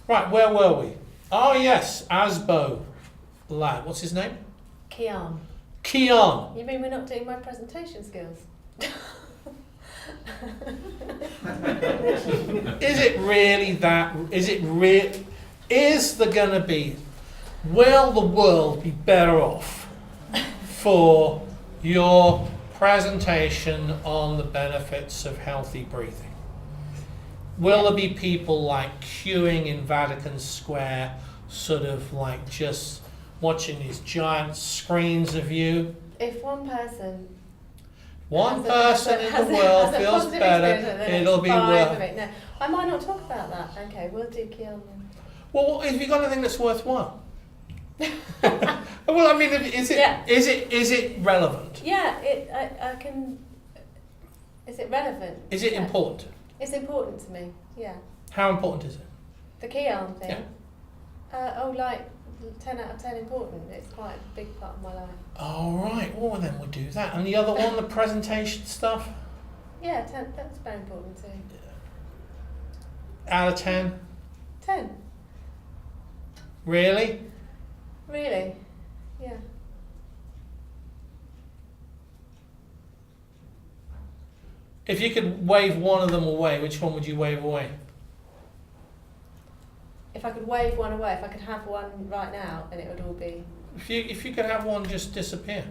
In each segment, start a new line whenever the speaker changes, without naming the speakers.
Right, where were we? Oh yes, Asbo lad. What's his name?
Kian.
Kian.
You mean we're not doing my presentation skills?
Is it really that? Is there going to be? Will the world be better off for your presentation on the benefits of healthy breathing? Will there be people like queuing in Vatican Square, sort of like just watching these giant screens of you?
If one person
in the world feels better, it'll be worth it.
No, I might not talk about that. Okay, we'll do Kian then.
Well, have you got anything that's worthwhile? Well, I mean, is it relevant?
Yeah, I can. Is it relevant?
Is it important?
It's important to me. Yeah.
How important is it?
The Kian thing.
Yeah.
Like 10 out of 10 important. It's quite a big part of my life.
All right. Well, then we'll do that. And the other one, the presentation stuff.
Yeah, 10. That's very important too.
Out of 10.
10.
Really?
Really? Yeah.
If you could wave one of them away, which one would you wave away?
If I could wave one away, if I could have one right now, then it would all be.
If you could have one just disappear.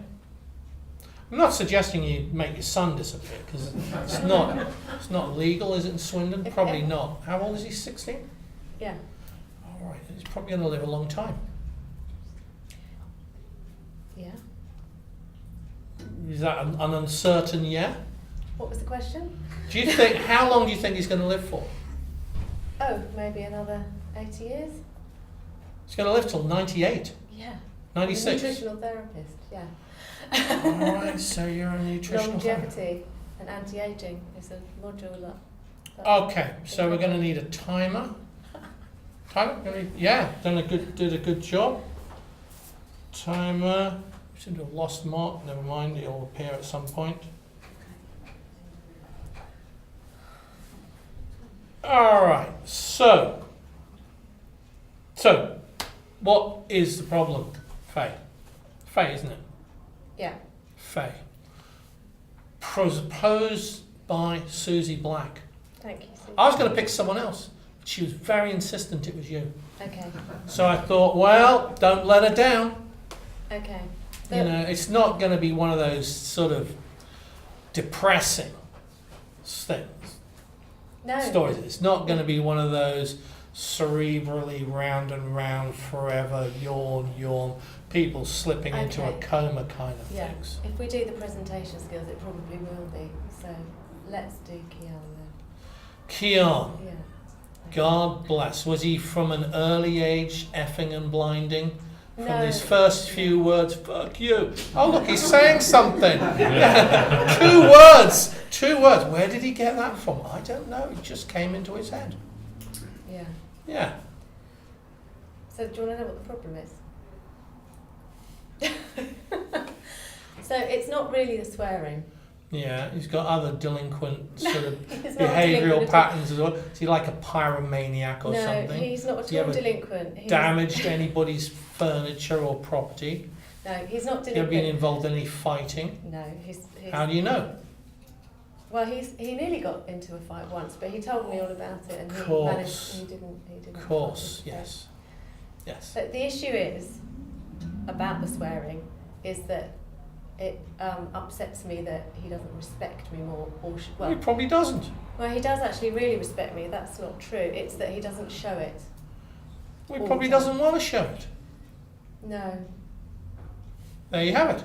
I'm not suggesting you make your son disappear because it's not legal, is it, in Swindon? Probably not. How old is he? 16?
Yeah.
All right. He's probably going to live a long time.
Yeah.
Is that an uncertain yeah?
What was the question?
Do you think? How long do you think he's going to live for?
Oh, maybe another 80 years.
He's going to live till 98.
Yeah.
96.
I'm a nutritional therapist. Yeah.
All right. So you're a nutritional therapist.
Longevity and anti-aging is a module that.
Okay. So we're going to need a timer. Yeah. Did a good job. Timer. We seem to have lost Mark. Never mind. It'll appear at some point. All right, so what is the problem, Faye? Faye, isn't it?
Yeah.
Faye. Proposed by Susie Black.
Thank you, Susie.
I was going to pick someone else, but she was very insistent it was you.
Okay.
So I thought, well, don't let her down.
Okay.
You know, it's not going to be one of those sort of depressing things.
No.
Stories. It's not going to be one of those cerebrally round and round forever, yawn, people slipping into a coma kind of things.
If we do the presentation skills, it probably will be. So let's do Kian then.
Kian,
Yeah.
God bless. Was he from an early age effing and blinding? From
No.
his first few words, fuck you. Oh look, he's saying something. Two words. Where did he get that from? I don't know. It just came into his head.
Yeah.
Yeah.
So do you want to know what the problem is? So it's not really the swearing.
Yeah, he's got other delinquent sort of
He's not
behavioural
delinquent
patterns as well. Is he like a pyromaniac or
no,
something?
he's not
Has
at
he
all
ever
delinquent.
damaged anybody's furniture or property?
No, he's not
Has he ever been
delinquent.
involved in any fighting?
No, he's
How do you know?
well, he nearly got into a fight once, but he told me all about it, and he
Course.
managed. He didn't.
Of course,
fight him,
yes. Yes.
But the issue is about the swearing is that it upsets me that he doesn't respect me more, or
He probably doesn't.
well, he does actually really respect me. That's not true. It's that he doesn't show it.
He
All
probably
the time.
doesn't want to show it.
No.
There you have it.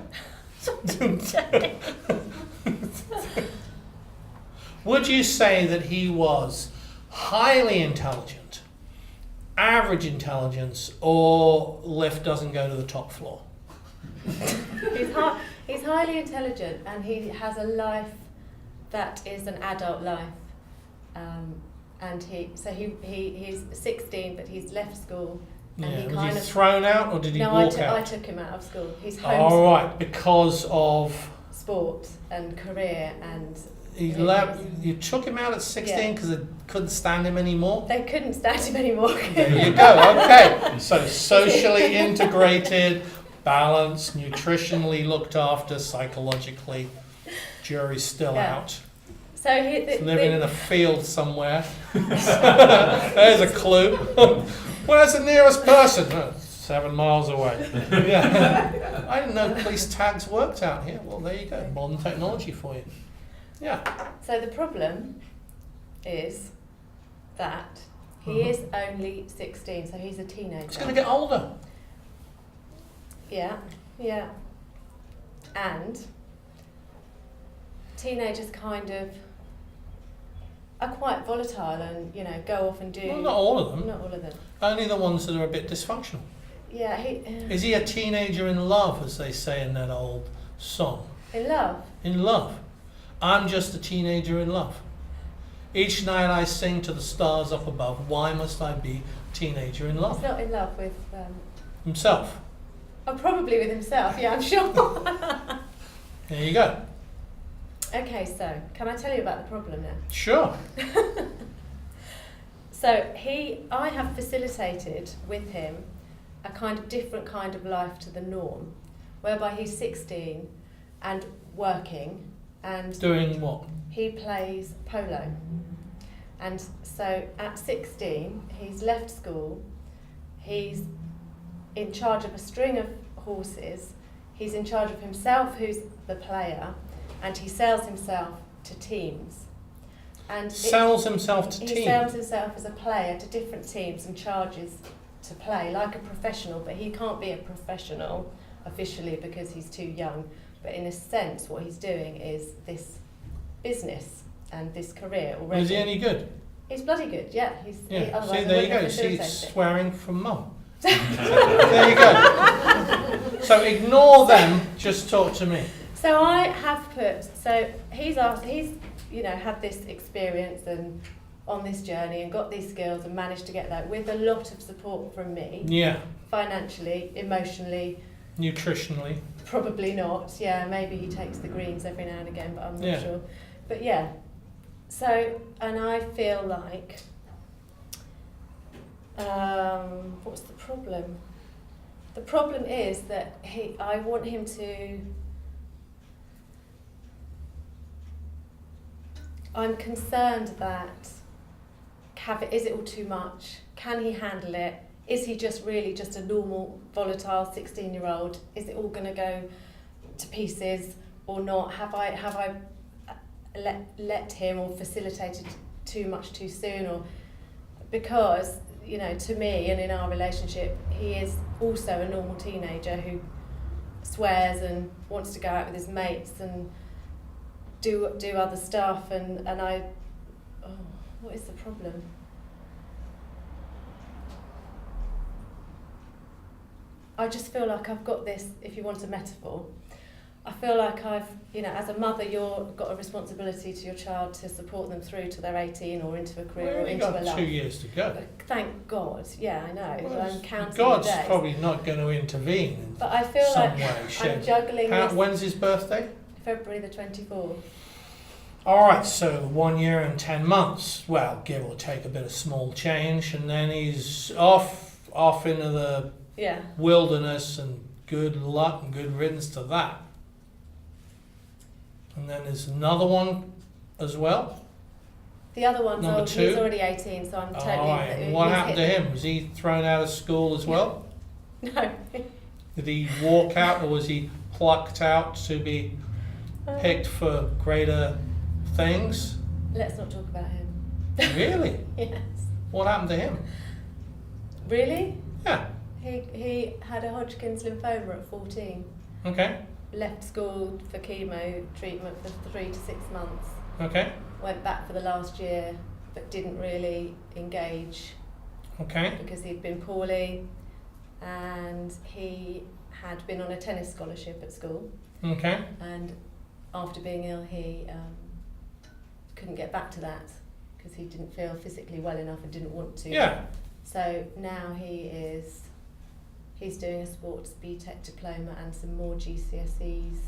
Would you say that he was highly intelligent, average intelligence, or lift doesn't go to the top floor?
He's highly intelligent, and he has a life that is an adult life. And he's 16, but he's left school. And
Was he thrown out, or did he walk out?
I took him out of school. He's homeschooled.
All right, because of
sport and career, and
You took him out at 16 because they couldn't stand him anymore?
they couldn't stand him anymore.
There you go, okay. So socially integrated, balanced, nutritionally looked after, psychologically, jury's still
Yeah.
out.
So
He's living in a field somewhere. There's a clue. Where's the nearest person? Oh, 7 miles away. Yeah. I didn't know police tags worked out here. Well, there you go. Modern technology for you. Yeah.
So the problem is that he is only 16, so he's a teenager.
He's going to get older.
Yeah, yeah. And teenagers kind of are quite volatile and, you know, go off and do...
Well, not all of them.
Not all of them.
Only the ones that are a bit dysfunctional.
Yeah,
Is he a teenager in love, as they say in that old song?
in love.
In love. I'm just a teenager in love. Each night I sing to the stars up above, why must I be a teenager in
He's
love?
not in love with...
Himself.
Oh, probably with himself, yeah, I'm sure.
There you go.
Okay, so can I tell you about the problem now?
Sure.
So I have facilitated with him a kind of different kind of life to the norm, whereby he's 16 and working, and
Doing what?
he plays polo. And so at 16, he's left school, he's in charge of a string of horses, he's in charge of himself, who's the player, and he sells himself to teams. And
Sells himself to
he
teams.
sells himself as a player to different teams and charges to play like a professional, but he can't be a professional officially because he's too young. But in a sense, what he's doing is this business and this career already.
Is he any good?
He's bloody good, yeah.
Yeah.
Otherwise
See,
I
there you
wouldn't have
go. She's
facilitated it.
swearing from mum. There you go. So ignore them. Just talk to me.
So I have put. So he's you know, had this experience and on this journey and got these skills and managed to get that with a lot of support from me.
Yeah.
Financially, emotionally.
Nutritionally.
Probably not. Yeah, maybe he takes the greens every now and again, but I'm not sure. But yeah. So, and I feel like, what's the problem? The problem is that I want him to. I'm concerned that is it all too much? Can he handle it? Is he just really just a normal, volatile 16-year-old? Is it all going to go to pieces or not? Have I let him or facilitated too much too soon? Or because, you know, to me and in our relationship, he is also a normal teenager who swears and wants to go out with his mates and do other stuff, and what is the problem? I just feel like I've got this, if you want a metaphor, I feel like I've, you know, as a mother, you've got a responsibility to your child to support them through till they're 18 or into a career or into a life.
We've got 2 years to go.
But thank God, yeah, I know.
Well,
I'm counting
God's
the days.
probably not going to intervene in
But I feel
some
like
way, shape.
I'm juggling this.
When's his birthday?
February the 24th.
All right, so 1 year and 10 months. Well, give or take a bit of small change, and then he's off into the wilderness, and good luck and good riddance to that. And then there's another one as well.
The other one's
Number
old.
2.
He's already 18, so I'm totally.
All right, and what happened to him? Was he thrown out of school as well?
No.
Did he walk out, or was he plucked out to be picked for greater things?
Let's not talk about him.
Really?
Yes.
What happened to him?
Really?
Yeah.
He had a Hodgkin's lymphoma at 14.
Okay.
Left school for chemo treatment for 3 to 6 months.
Okay.
Went back for the last year, but didn't really engage.
Okay.
Because he'd been poorly, and he had been on a tennis scholarship at school.
Okay.
And after being ill, he couldn't get back to that because he didn't feel physically well enough and didn't want to.
Yeah.
So now he's doing a sports BTEC diploma and some more GCSEs,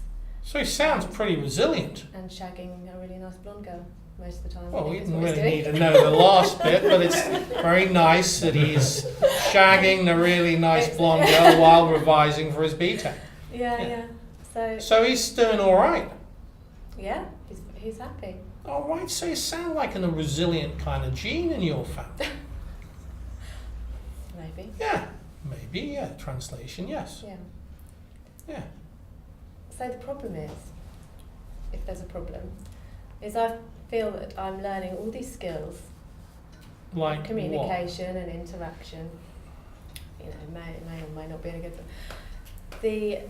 So he sounds pretty resilient.
And shagging a really nice blonde girl most of the time.
Well,
I
we
think is
didn't
what he's
really
doing.
need to know the last bit, but it's very nice that he's shagging the really nice blonde girl while revising for his BTEC.
Yeah.
So he's doing all right.
Yeah, he's happy.
All right, so you sound like a resilient kind of gene in your family.
Maybe.
Yeah, maybe, yeah. Translation, yes.
Yeah.
Yeah.
So the problem is, if there's a problem, is I feel that I'm learning all these skills,
Like
communication and interaction. You know, may or may not be any good. But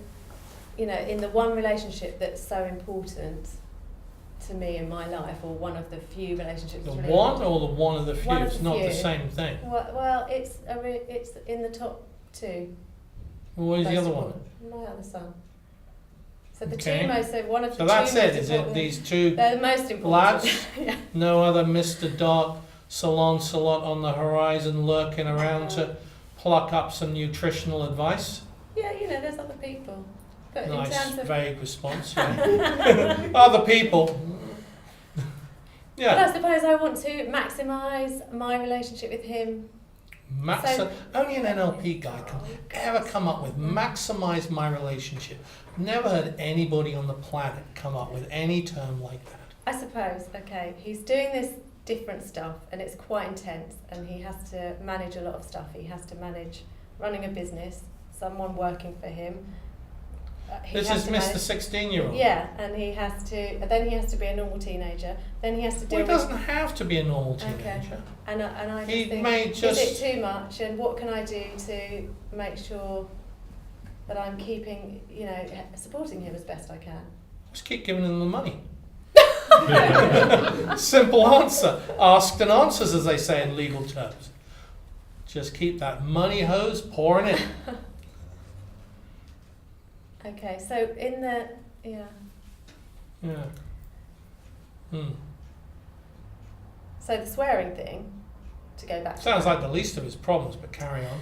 in the one relationship that's so important to me in my life, or one of the few relationships.
The
really
one
important.
or the one of the few?
One of
It's
the
not the
few.
same thing.
Well, it's in the top two.
What is the
most
other one?
important. My other son. So the
Okay.
two most, so one of the
So
two
that's
most
it, is it?
important-
These two
They're the most important.
lads?
Yeah.
No other Mr. Dark Salon on the horizon lurking around to pluck up some nutritional advice?
Yeah, there's other people. But in
Nice,
terms of,
vague response. Yeah. Other people.
but
Yeah.
I suppose I want to maximise my relationship with him.
Only an NLP guy can ever come up with maximise my relationship. Never heard anybody on the planet come up with any term like that.
I suppose, okay, he's doing this different stuff and it's quite intense, and he has to manage a lot of stuff. He has to manage running a business, someone working for him.
This is Mr. 16-year-old.
Yeah, and then he has to be a normal teenager. Then he has to deal
Well, he doesn't have to be a normal
Okay.
teenager.
and I
He
just think,
may just-
is it too much, and what can I do to make sure that I'm keeping, supporting him as best I can?
Just keep giving him the money. Simple answer. Asked and answers, as they say in legal terms. Just keep that money hose pouring in.
Okay, so
Yeah.
So the swearing thing, to go back to
Sounds
that.
like the least of his problems, but carry on.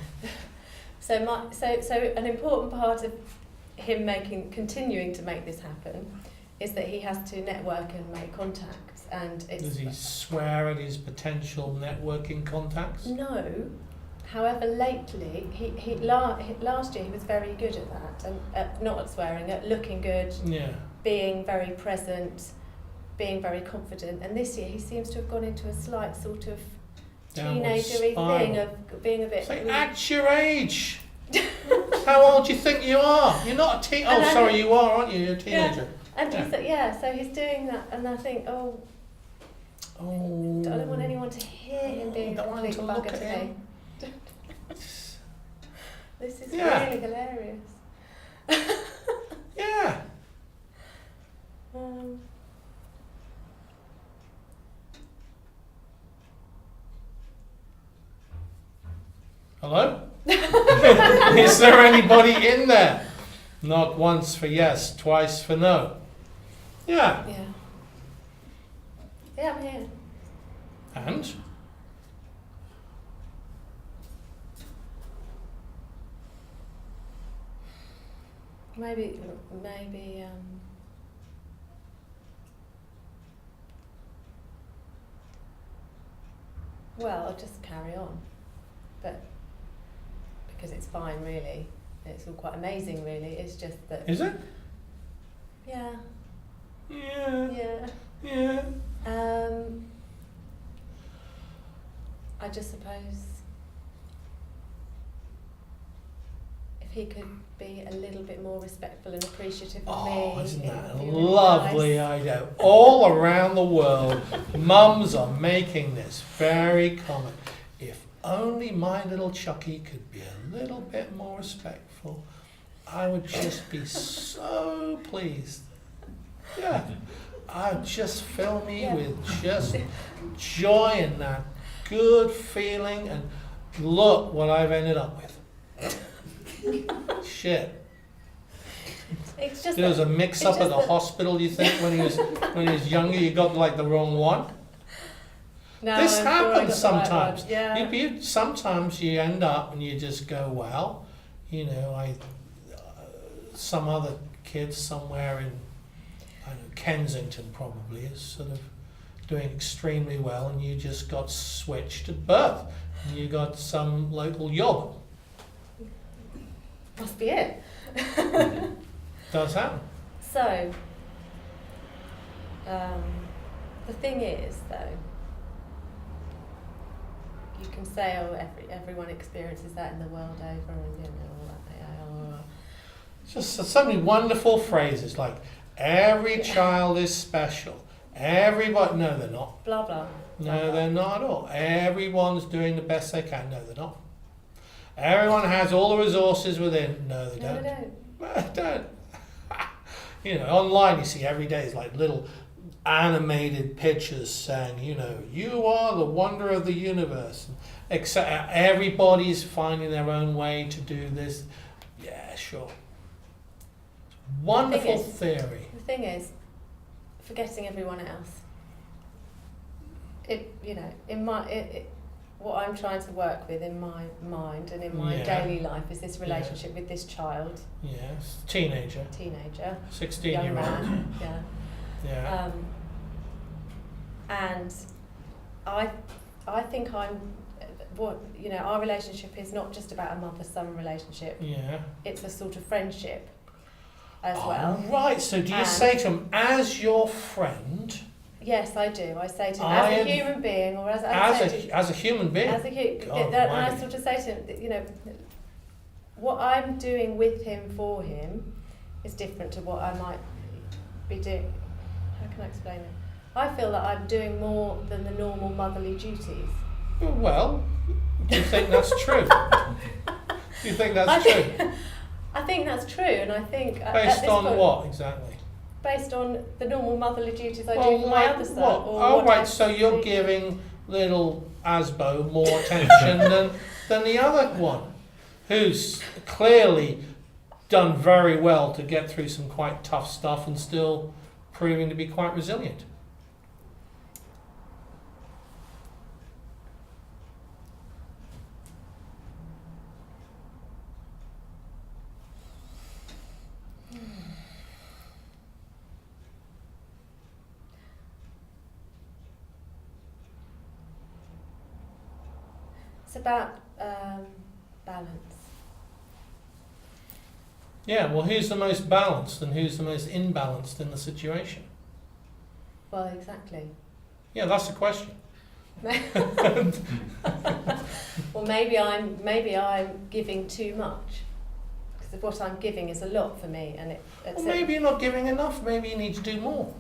So an important part of him continuing to make this happen is that he has to network and make contacts, and it's
Does he swear at his potential networking contacts?
no. However, lately last year he was very good at that, and not at swearing, at looking good,
Yeah.
being very present, being very confident. And this year he seems to have gone into a slight sort of
Downward
teenagery
spiral.
thing of being a bit.
Say, act your age. How old do you think you are? You're not a teen. Oh,
And I-
sorry, you are, aren't you? You're a teenager.
And
Yeah.
so he's doing that, and I think, I don't want anyone to hear him being a
Don't want
complete
to look
bugger
at
to
him.
me. This is
Yeah.
really hilarious.
Yeah. Hello? Is there anybody in there? Not once for yes, twice for no. Yeah.
Yeah. Yeah, I'm here.
And?
Maybe. Well, I'll just carry on, but because it's fine, really. It's all quite amazing, really. It's just that.
Is it?
Yeah.
Yeah.
Yeah.
Yeah.
I just suppose if he could be a little bit more respectful and appreciative of me.
Oh, isn't
it
that
would
a
be really
lovely
nice.
idea? All around the world, mums are making this very common. If only my little Chucky could be a little bit more respectful, I would just be so pleased. Yeah. I'd just fill me
Yeah.
with just joy and that good feeling, and look what I've ended up with. Shit.
It's just
There was a
that-
mix-up
it's
at
just
the
that-
hospital, you think, when he was younger, you got like the wrong one?
No,
This
I'm sure I got
happens
the right
sometimes.
one. Yeah.
Sometimes you end up and you just go, well, some other kid somewhere in Kensington probably is sort of doing extremely well, and you just got switched at birth, and you got some local job.
Must be it.
Does happen.
So, the thing is, though, you can say, oh, everyone experiences that in the world over, and you know, all that.
Just so many wonderful phrases like, every child is special. Everybody, no, they're not.
Blah, blah.
No, they're not at all. Everyone's doing the best they can. No, they're not. Everyone has all the resources within. No, they don't.
No,
They don't. You know, online you see every day is like little animated pictures saying, you know, you are the wonder of the universe. Except everybody's finding their own way to do this. Yeah, sure. Wonderful theory.
The thing is, forgetting everyone else. What I'm trying to work with in my mind and in my daily life is this relationship with this child.
Yes, teenager. 16-year-old.
Young man.
Yeah.
And I think our relationship is not just about a mother-son relationship.
Yeah.
It's a sort of friendship as well.
Right, so do you say to him, as your friend...
Yes, I do. I say to him, as a human being, or as
a human being?
And I sort of say to him, you know, what I'm doing with him for him is different to what I might be doing. How can I explain it? I feel that I'm doing more than the normal motherly duties.
Well, do you think that's true? Do you think that's true?
I think that's true, and I think...
Based on what, exactly?
Based on the normal motherly duties I do for my other son.
So you're giving little Asbo more attention than the other one, who's clearly done very well to get through some quite tough stuff and still proving to be quite resilient.
It's about balance.
Yeah, well, who's the most balanced and who's the most imbalanced in the situation?
Well, exactly.
Yeah, that's the question.
Well, maybe I'm giving too much, because what I'm giving is a lot for me, and
well, maybe you're not giving enough. Maybe you need to do more.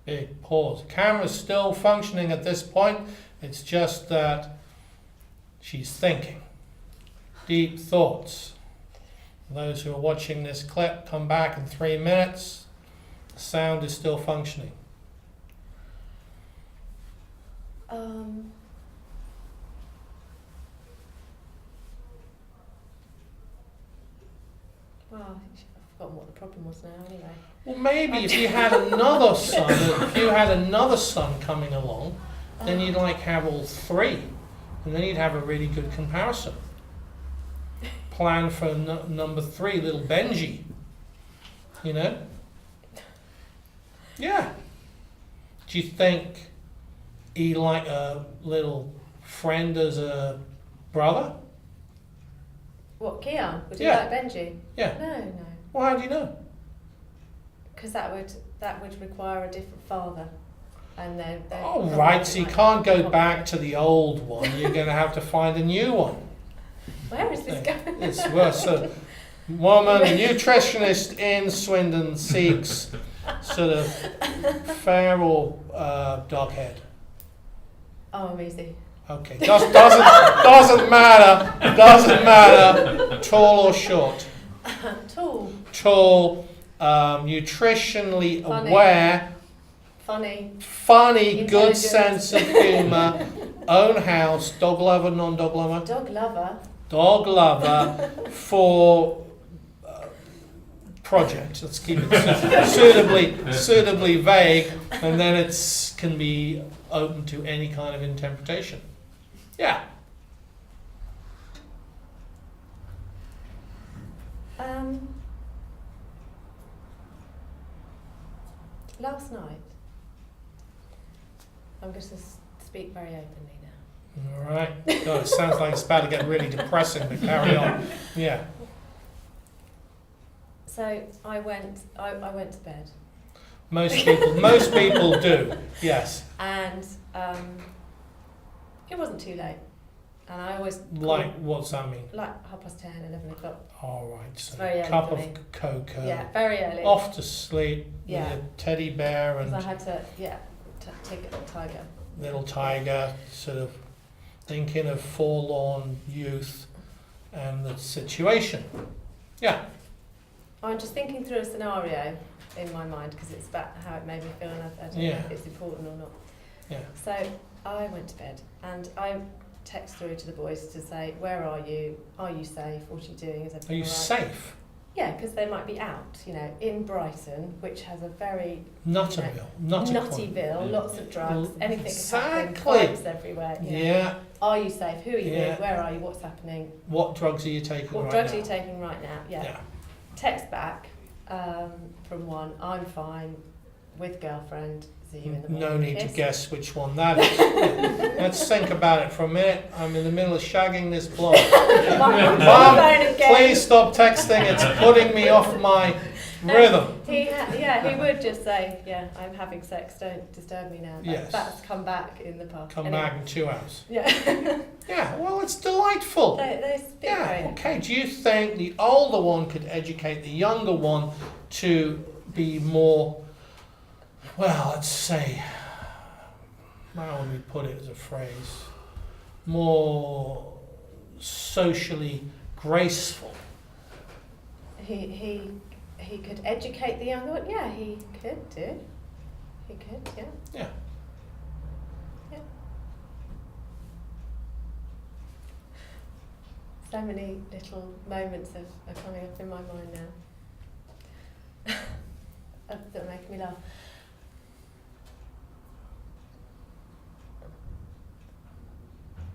Big pause. Camera's still functioning at this point. It's just that she's thinking. Deep thoughts. Those who are watching this clip, come back in 3 minutes. The sound is still functioning.
Well, I've forgotten what the problem was now anyway.
Well, maybe if you had another son coming along, then you'd have all three, and then you'd have a really good comparison. Plan for number 3, little Benji. You know? Yeah. Do you think he like a little friend as a brother?
What, Keon? Would you
Yeah.
like Benji?
Yeah.
No.
Well, how do you know?
Because that would require a different father, and they're
Oh, right. So you can't go back to the old one. You're going to have to find a new one.
Where is this going?
It's worse. A woman, a nutritionist in Swindon, seeks sort of fair or doghead.
Oh, I'm easy.
Okay. Doesn't matter. Doesn't matter. Tall or short.
Tall.
Tall. Nutritionally
Funny.
aware. Funny, good sense of humour. Own house. Dog lover, non-dog lover.
Dog lover.
Dog lover for project. Let's keep it suitably vague, and then it can be open to any kind of interpretation. Yeah.
Last night, I'm going to speak very openly now.
All right. God, it sounds like it's about to get really depressing, but carry on. Yeah.
So I went to bed.
Most people do. Yes.
And it wasn't too late. And I always
Like, what's that mean?
like 10:30, 11 o'clock.
All right. So
very
a
early
cup
for
of
me.
cocoa.
Yeah, very early.
Off to sleep.
Yeah.
With a teddy bear and
Because I had to, take a tiger.
little tiger, sort of thinking of forlorn youth and the situation. Yeah.
I'm just thinking through a scenario in my mind because it's about how it made me feel, and I don't know
Yeah.
if it's important or not.
Yeah.
So I went to bed and I text through to the boys to say, where are you? Are you safe? What are you doing? Is
Are
everything
you
all right?
safe?
Yeah, because they might be out, in Brighton, which has a very
Nutterville.
nuttyville, lots of drugs, anything can happen,
Exactly.
vibes everywhere.
Yeah.
Are you safe? Who are you
Yeah.
with? Where are you? What's happening?
What drugs are you taking
What
right
drugs
now?
are you taking right now? Yeah. Text back from one, I'm fine, with girlfriend, see you in the morning.
No need to
Kiss.
guess which one that is. Yeah. Let's think about it for a minute. I'm in the middle of shagging this blonde.
Mum,
Mum,
phone again.
please stop texting. It's putting me off my rhythm.
He would just say, yeah, I'm having sex, don't disturb me now.
Yes.
That's come back in the past.
Come
Anyway.
back in 2 hours.
Yeah.
Yeah, well, it's delightful.
they speak
Yeah,
very
okay. Do you think the older one could educate the younger one to be more, well, let's say, how would we put it as a phrase, more socially graceful?
He could educate the younger one. Yeah, he could do. He could, yeah.
Yeah.
Yeah. So many little moments are coming up in my mind now that make me laugh.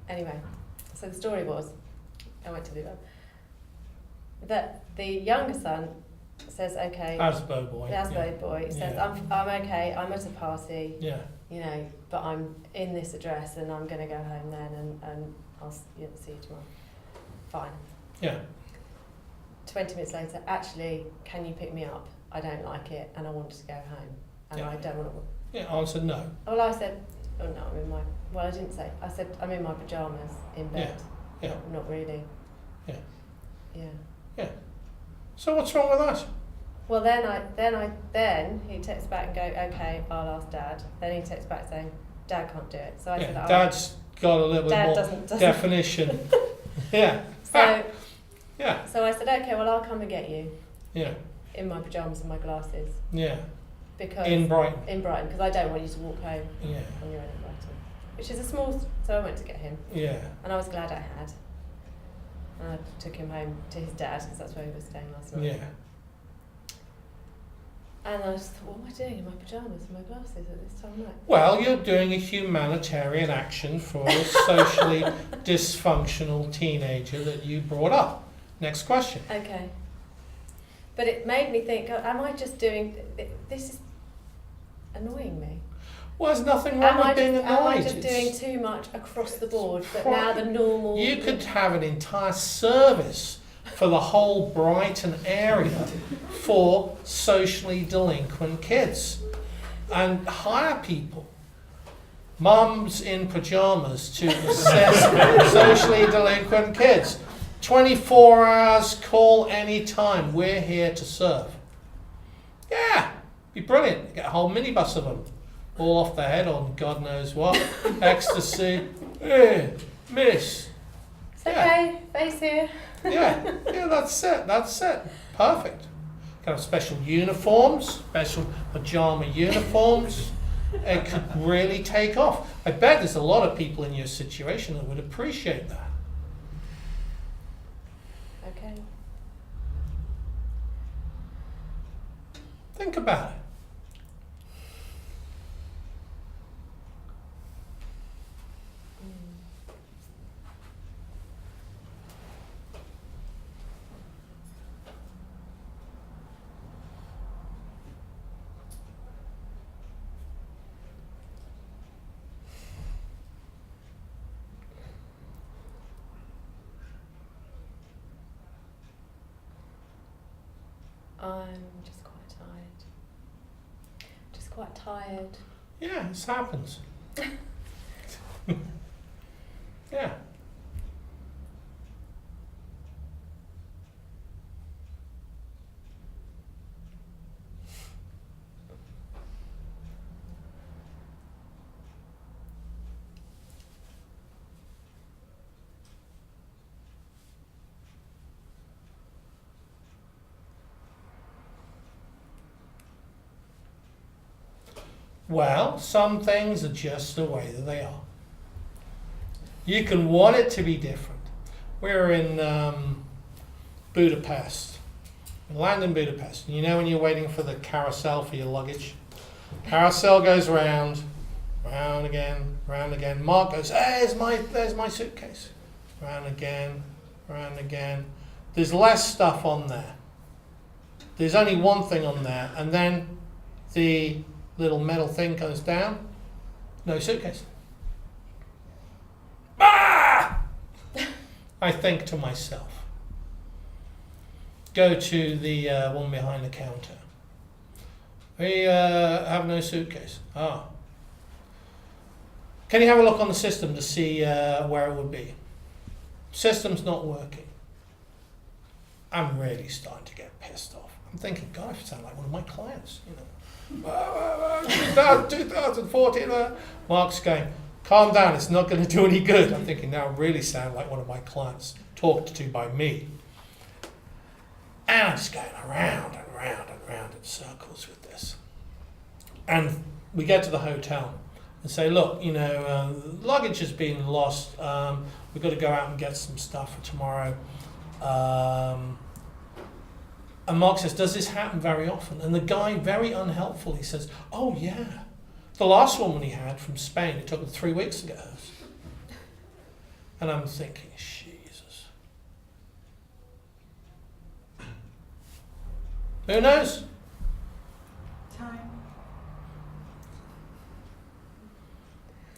Anyway, so the story was, I went to do that the younger son says, okay,
Asbo boy.
the Asbo boy says,
Yeah.
I'm okay, I'm at a party,
Yeah.
but I'm in this address and I'm going to go home then and I'll see you tomorrow. Fine.
Yeah.
20 minutes later, actually, can you pick me up? I don't like it and I want to go home and
Yeah.
I don't want to.
Yeah. Answer no.
Well, I said, oh no, I'm in my. Well, I didn't say. I said I'm in my pajamas in bed.
Yeah.
Not really.
Yeah.
Yeah.
So what's wrong with that?
Well, then he texts back and go, okay, I'll ask Dad. Then he texts back saying, Dad can't do it. So I said,
Yeah.
oh,
Dad's got a little
Dad
bit more
doesn't.
definition. Yeah.
So
Yeah.
so I said, okay, well I'll come and get you
Yeah.
in my pajamas and my glasses
Yeah.
because
In Brighton.
because I don't want you to walk home
Yeah.
on your own in Brighton, which is a small. So I went to get him.
Yeah.
And I was glad I had. And I took him home to his dad because that's where he was staying last night.
Yeah.
And I just thought, what am I doing in my pyjamas and my glasses at this time of night?
Well, you're doing a humanitarian action for a socially dysfunctional teenager that you brought up. Next question.
Okay. But it made me think, am I just doing, this is annoying me.
Well, there's nothing wrong with being
Am I
annoyed.
just doing too much across the board, but now the normal...
You could have an entire service for the whole Brighton area for socially delinquent kids and hire people, mums in pajamas, to assess socially delinquent kids. 24 hours, call any time. We're here to serve. Yeah, be brilliant. Get a whole minibus of them, all off their head on God knows what, ecstasy. Hey, miss.
It's okay, face here.
Yeah, that's it. Perfect. Kind of special uniforms, special pajama uniforms. It could really take off. I bet there's a lot of people in your situation that would appreciate that.
Okay.
Think about it.
I'm just quite tired. Just quite tired.
Yeah, this happens. Yeah. Well, some things are just the way that they are. You can want it to be different. We're in Budapest. We land in Budapest. And you know when you're waiting for the carousel for your luggage? Carousel goes round, round again, round again. Mark goes, hey, there's my suitcase. Round again, round again. There's less stuff on there. There's only one thing on there. And then the little metal thing goes down. No suitcase. Ah! I think to myself. Go to the one behind the counter. We have no suitcase. Ah. Can you have a look on the system to see where it would be? System's not working. I'm really starting to get pissed off. I'm thinking, God, I sound like one of my clients, you know. 2014. Mark's going, calm down, it's not going to do any good. I'm thinking, now I really sound like one of my clients talked to by me. And I'm just going around and round and round in circles with this. And we get to the hotel and say, look, you know, luggage has been lost. We've got to go out and get some stuff for tomorrow. And Mark says, does this happen very often? And the guy, very unhelpfully, says, oh yeah. The last one he had from Spain, it took him 3 weeks to get hers. And I'm thinking, Jesus. Who knows?
Time.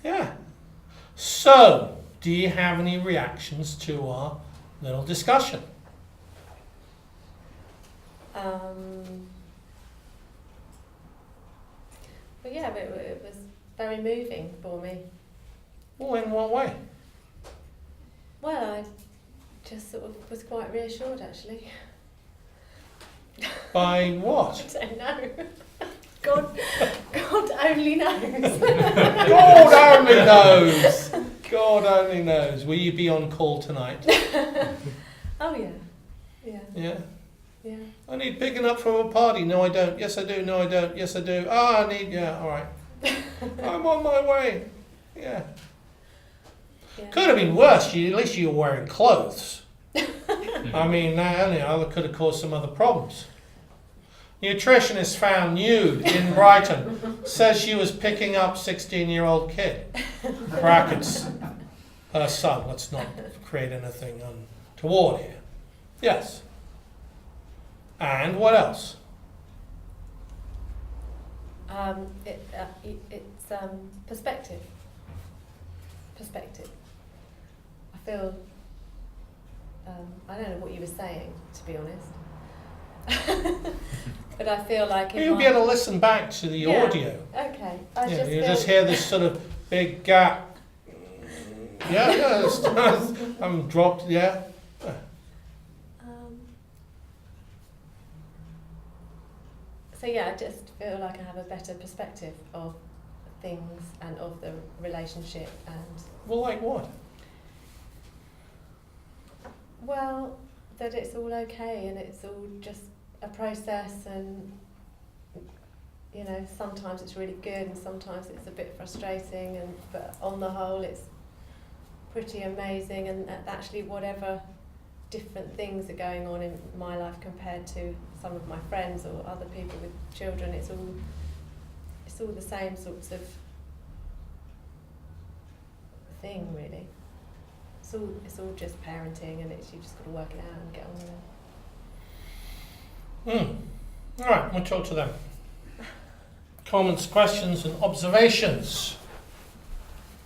Yeah. So, do you have any reactions to our little discussion?
But yeah, it was very moving for me.
Well, in what way?
Well, I just sort of was quite reassured, actually.
By what?
I don't know. God only knows.
God only knows. God only knows. Will you be on call tonight?
Oh yeah, yeah,
Yeah.
yeah.
I need picking up from a party. No, I don't. Yes, I do. No, I don't. Yes, I do. Ah, I need. Yeah, all right. I'm on my way. Yeah.
Yeah.
Could have been worse. At least you were wearing clothes. I mean, that could have caused some other problems. Nutritionist found nude in Brighton. Says she was picking up 16-year-old kid. Brackets. Her son. Let's not create anything untoward here. Yes. And what else?
It's perspective. Perspective. I feel. I don't know what you were saying, to be honest. But I feel like
You'll be able to listen back to the audio.
Okay.
You just hear this sort of big gap. Yeah. I'm dropped. Yeah.
So yeah, I just feel like I have a better perspective of things and of the relationship and.
Well, like what?
Well, that it's all okay and it's all just a process, and you know, sometimes it's really good and sometimes it's a bit frustrating, but on the whole it's pretty amazing, and actually whatever different things are going on in my life compared to some of my friends or other people with children. It's all the same sorts of thing, really. It's all just parenting, and you just got to work it out and get on with it.
All right, we'll talk to them. Comments, questions, and observations.